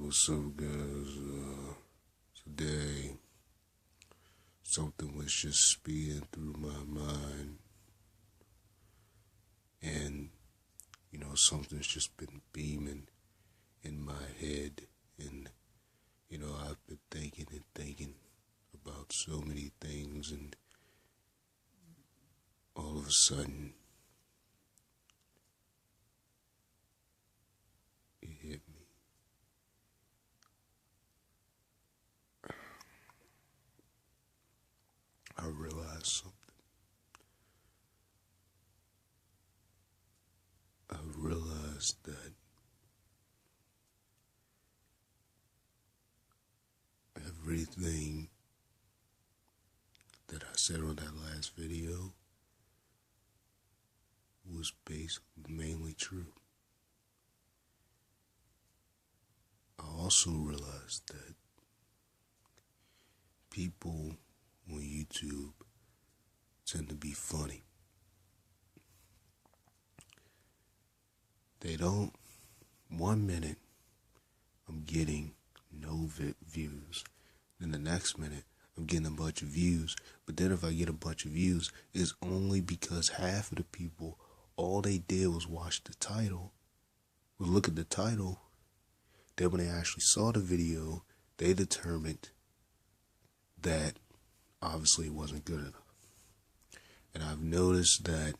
What's up, guys? Today, something was just speeding through my mind, and something's just been beaming in my head, and I've been thinking and thinking about so many things, and all of a sudden, it hit me. I realized something. I realized that everything that I said on that last video was mainly true. I also realized that people on YouTube tend to be funny. They don't, 1 minute I'm getting no views, then the next minute I'm getting a bunch of views, but then if I get a bunch of views, it's only because half of the people, all they did was watch the title, was look at the title. Then when they actually saw the video, they determined that obviously it wasn't good enough. And I've noticed that,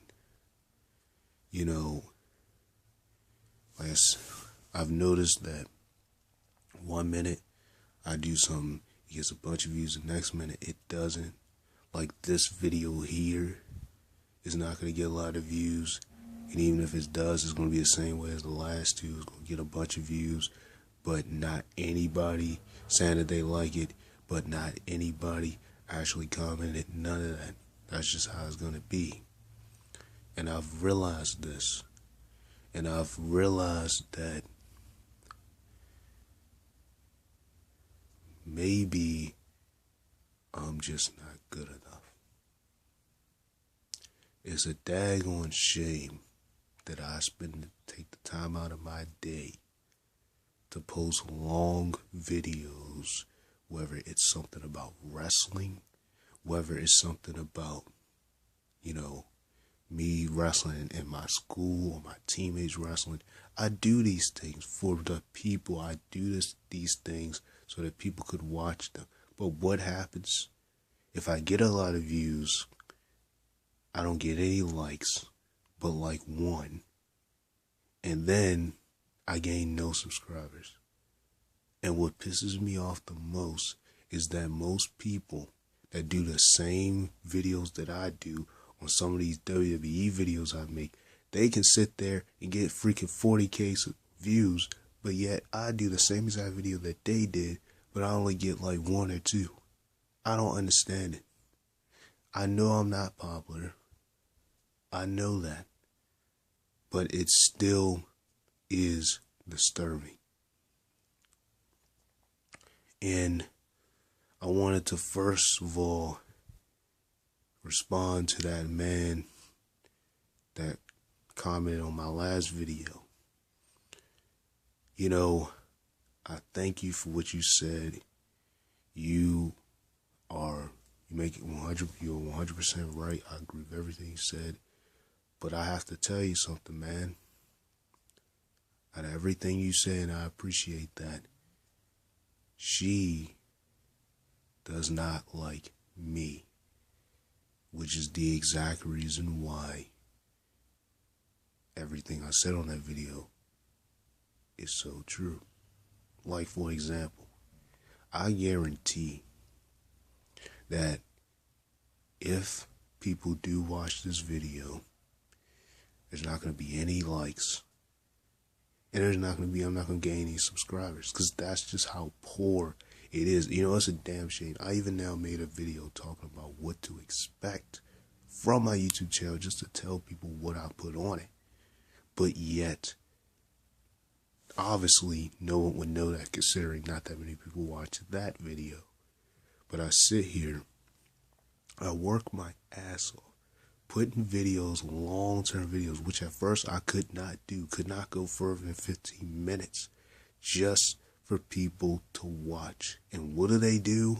I've noticed that 1 minute I do something, it gets a bunch of views, the next minute it doesn't. Like this video here is not going to get a lot of views, and even if it does, it's going to be the same way as the last two. It's going to get a bunch of views, but not anybody saying that they like it, but not anybody actually commented, none of that. That's just how it's going to be. And I've realized this, and I've realized that maybe I'm just not good enough. It's a daggone shame that I take the time out of my day to post long videos, whether it's something about wrestling, whether it's something about, me wrestling in my school or my teammates wrestling. I do these things for the people. I do these things so that people could watch them. But what happens if I get a lot of views, I don't get any likes, but like one, and then I gain no subscribers? And what pisses me off the most is that most people that do the same videos that I do on some of these WWE videos I make, they can sit there and get freaking 40K views, but yet I do the same exact video that they did, but I only get like 1 or 2. I don't understand it. I know I'm not popular. I know that. But it still is disturbing. And I wanted to first of all respond to that man that commented on my last video. I thank you for what you said. You make it 100. You're 100% right. I agree with everything you said. But I have to tell you something, man. Out of everything you said, and I appreciate that, she does not like me, which is the exact reason why everything I said on that video is so true. Like, for example, I guarantee that if people do watch this video, there's not going to be any likes, and I'm not going to gain any subscribers, because that's just how poor it is. It's a damn shame. I even now made a video talking about what to expect from my YouTube channel, just to tell people what I put on it. But yet, obviously, no one would know that, considering not that many people watch that video. But I sit here, I work my ass off, putting videos, long-term videos, which at first I could not do, could not go further than 15 minutes, just for people to watch. And what do?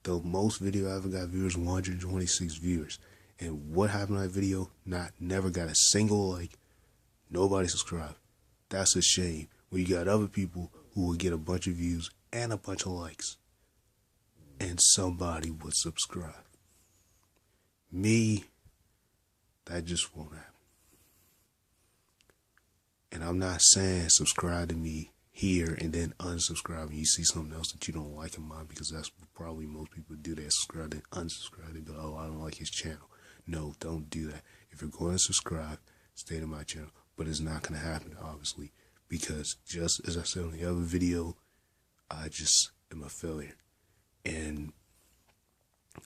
The most video I ever got viewers, 126 viewers. And what happened to that video? Never got a single like. Nobody subscribed. That's a shame. When you got other people who would get a bunch of views and a bunch of likes, and somebody would subscribe. Me, that just won't happen. And I'm not saying subscribe to me here and then unsubscribe and you see something else that you don't like in mine, because that's what probably most people do. They subscribe and unsubscribe. They go, oh, I don't like his channel. No, don't do that. If you're going to subscribe, stay to my channel. But it's not going to happen, obviously, because just as I said on the other video, I just am a failure. And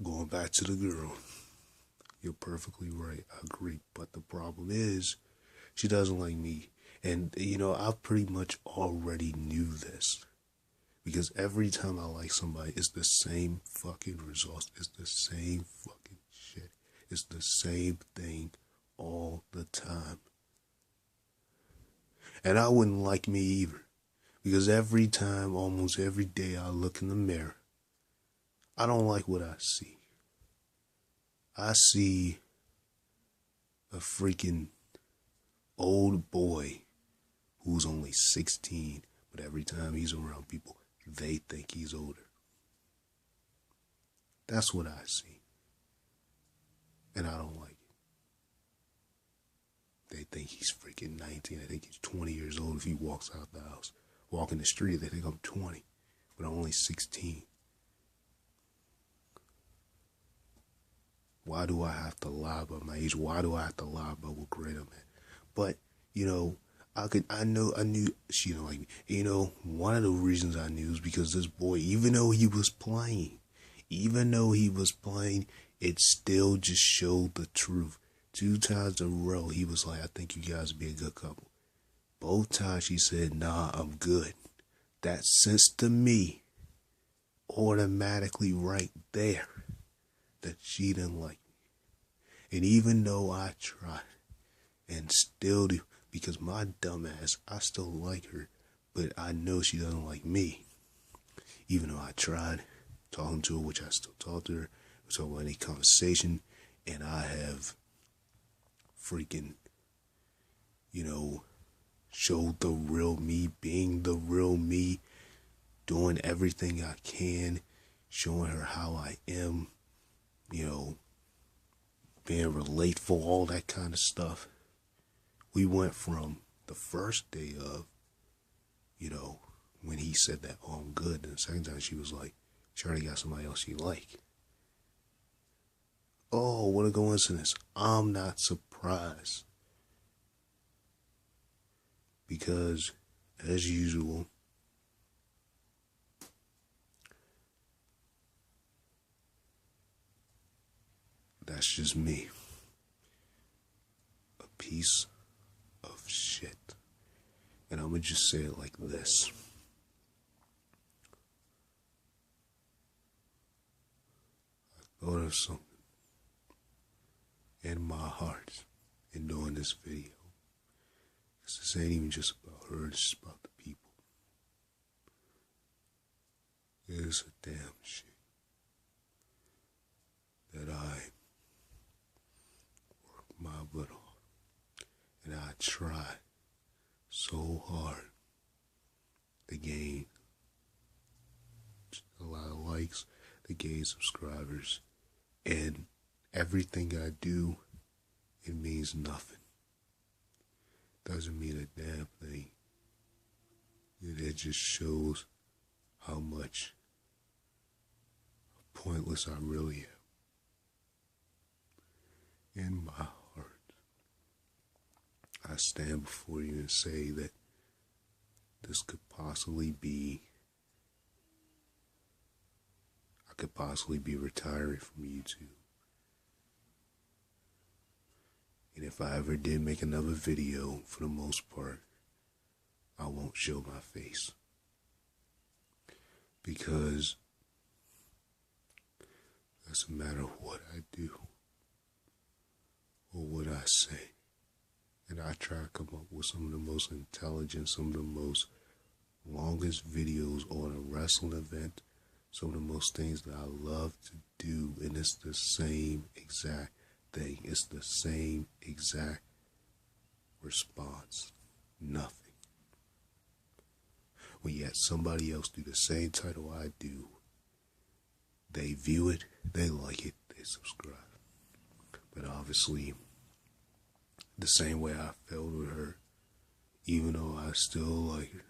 going back to the girl, you're perfectly right. I agree. But the problem is, she doesn't like me. And, I pretty much already knew this. Because every time I like somebody, it's the same fucking results. It's the same fucking shit. It's the same thing all the time. And I wouldn't like me either. Because every time, almost every day, I look in the mirror, I don't like what I see. I see a freaking old boy who's only 16, but every time he's around people, they think he's older. That's what I see. And I don't like it. They think he's freaking 19. They think he's 20 years old if he walks out the house. Walking the street, they think I'm 20, but I'm only 16. Why do I have to lie about my age? Why do I have to lie about what grade I'm at? But, I knew she didn't like me. One of the reasons I knew is because this boy, even though he was playing, it still just showed the truth. 2 times in a row, he was like, I think you guys would be a good couple. Both times she said, nah, I'm good. That sensed to me, automatically right there, that she didn't like me. And even though I tried, and still do, because my dumb ass, I still like her, but I know she doesn't like me. Even though I tried talking to her, which I still talk to her, we talk about any conversation, and I have freaking, showed the real me, being the real me, doing everything I can, showing her how I am, being relatable, all that kind of stuff. We went from the first day of, when he said that, oh, I'm good, and the second time she was like, she already got somebody else she like. Oh, what a coincidence. I'm not surprised. Because, as usual, that's just me. A piece of shit. And I'm going to just say it like this. I thought of something in my heart in doing this video. This ain't even just about her, it's just about the people. It's a damn shame that I work my butt off, and I try so hard to gain a lot of likes, to gain subscribers, and everything I do, it means nothing. Doesn't mean a damn thing. It just shows how much pointless I really am. In my heart, I stand before you and say that this could possibly be, I could possibly be retiring from YouTube. And if I ever did make another video, for the most part, I won't show my face. Because it doesn't matter what I do or what I say. And I try to come up with some of the most intelligent, some of the most longest videos on a wrestling event. Some of the most things that I love to do, and it's the same exact thing. It's the same exact response. Nothing. When yet somebody else do the same title I do, they view it, they like it, they subscribe. But obviously, the same way I felt with her, even though I still like her,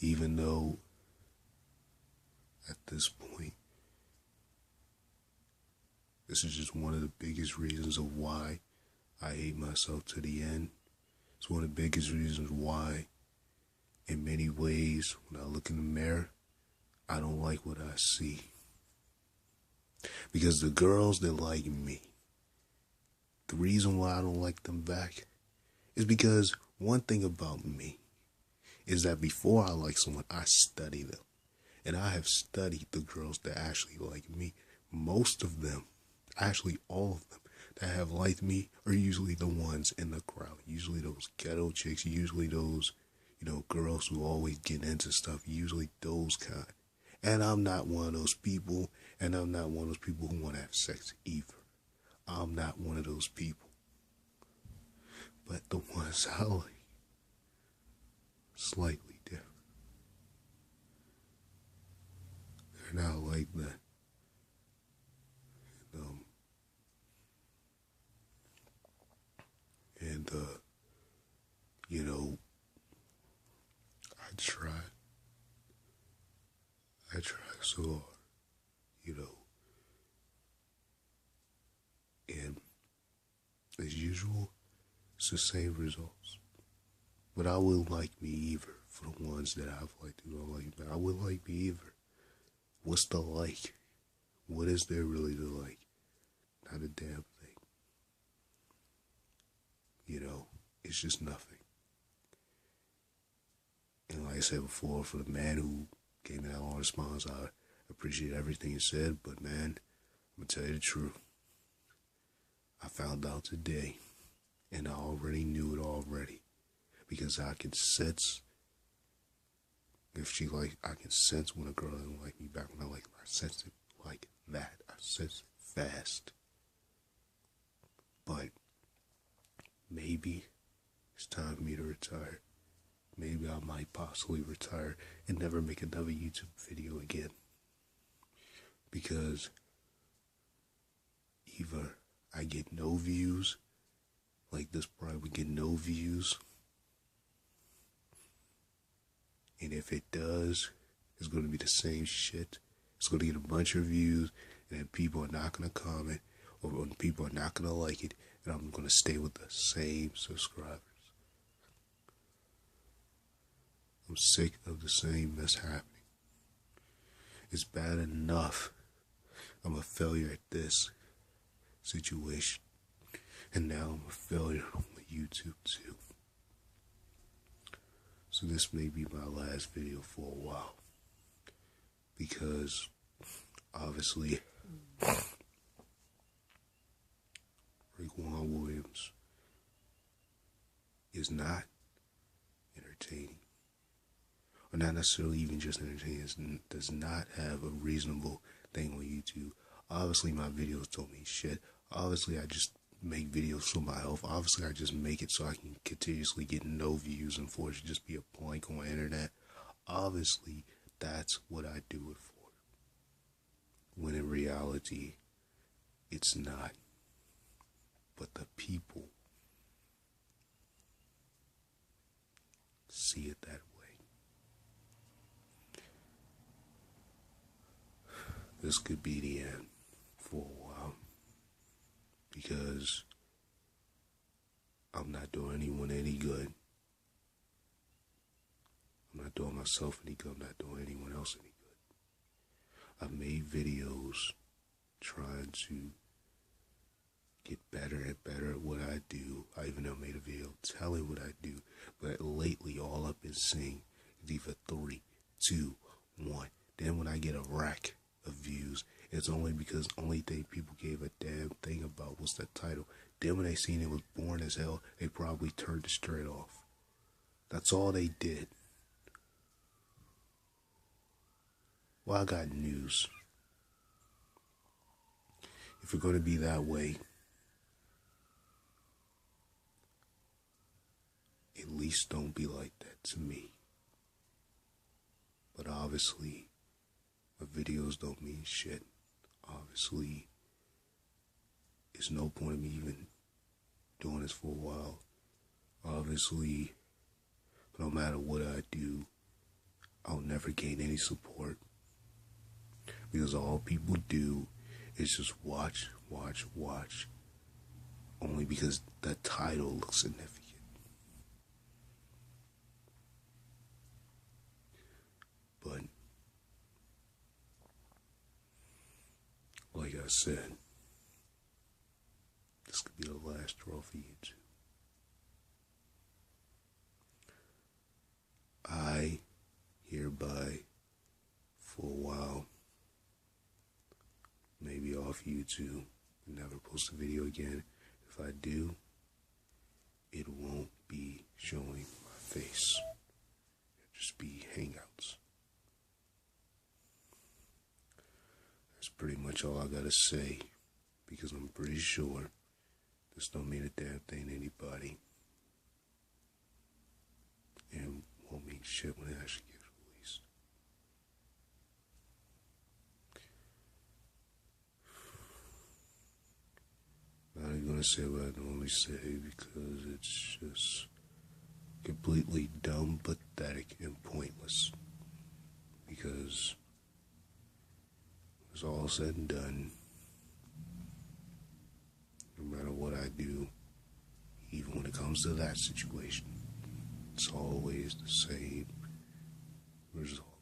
even though at this point, this is just one of the biggest reasons of why I hate myself to the end. It's one of the biggest reasons why, in many ways, when I look in the mirror, I don't like what I see. Because the girls that like me, the reason why I don't like them back is because one thing about me is that before I like someone, I study them. And I have studied the girls that actually like me. Most of them, actually all of them, that have liked me are usually the ones in the crowd. Usually those ghetto chicks, usually those, girls who always get into stuff, usually those kind. And I'm not one of those people, and I'm not one of those people who want to have sex either. I'm not one of those people. But the ones I like, slightly different. They're not like that. And, I try so hard, and as usual, it's the same results. But I will like me either for the ones that I've liked who don't like me. I will like me either. What's the like? What is there really to like? Not a damn thing. It's just nothing. And like I said before, for the man who gave me that long response, I appreciate everything you said, but man, I'm going to tell you the truth. I found out today, and I already knew it already, because I can sense I can sense when a girl doesn't like me back when I like her. I sense it like that. I sense it fast. But maybe it's time for me to retire. Maybe I might possibly retire and never make another YouTube video again. Because either I get no views, like this probably would get no views, and if it does, it's going to be the same shit. It's going to get a bunch of views, and then people are not going to comment, or people are not going to like it, and I'm going to stay with the same subscribers. I'm sick of the same mess happening. It's bad enough I'm a failure at this situation, and now I'm a failure on YouTube too. So this may be my last video for a while, because obviously Raekwon Williams is not entertaining, or not necessarily even just entertaining, does not have a reasonable thing on YouTube. Obviously my videos don't mean shit. Obviously I just make videos for my health. Obviously I just make it so I can continuously get no views and for it to just be a blank on the internet. Obviously that's what I do it for, when in reality it's not. But the people see it that way. This could be the end for a while, because I'm not doing anyone any good. I'm not doing myself any good. I'm not doing anyone else any good. I've made videos trying to get better and better at what I do. I even have made a video telling what I do, but lately all I've been seeing is either 3, 2, 1. Then when I get a rack of views, it's only because only thing people gave a damn thing about was the title. Then when they seen it was boring as hell, they probably turned it straight off. That's all they did. Well, I got news. If you're going to be that way, at least don't be like that to me. But obviously, my videos don't mean shit. Obviously, there's no point in me even doing this for a while. Obviously, no matter what I do, I'll never gain any support. Because all people do is just watch, only because the title looks significant. But, like I said, this could be the last straw for YouTube. I hereby, for a while, maybe off YouTube, never post a video again. If I do, it won't be showing my face. It'll just be hangouts. That's pretty much all I gotta say, because I'm pretty sure this don't mean a damn thing to anybody, and won't mean shit when it actually gets released. Not even gonna say what I normally say, because it's just completely dumb, pathetic, and pointless. Because it's all said and done, no matter what I do, even when it comes to that situation, it's always the same result.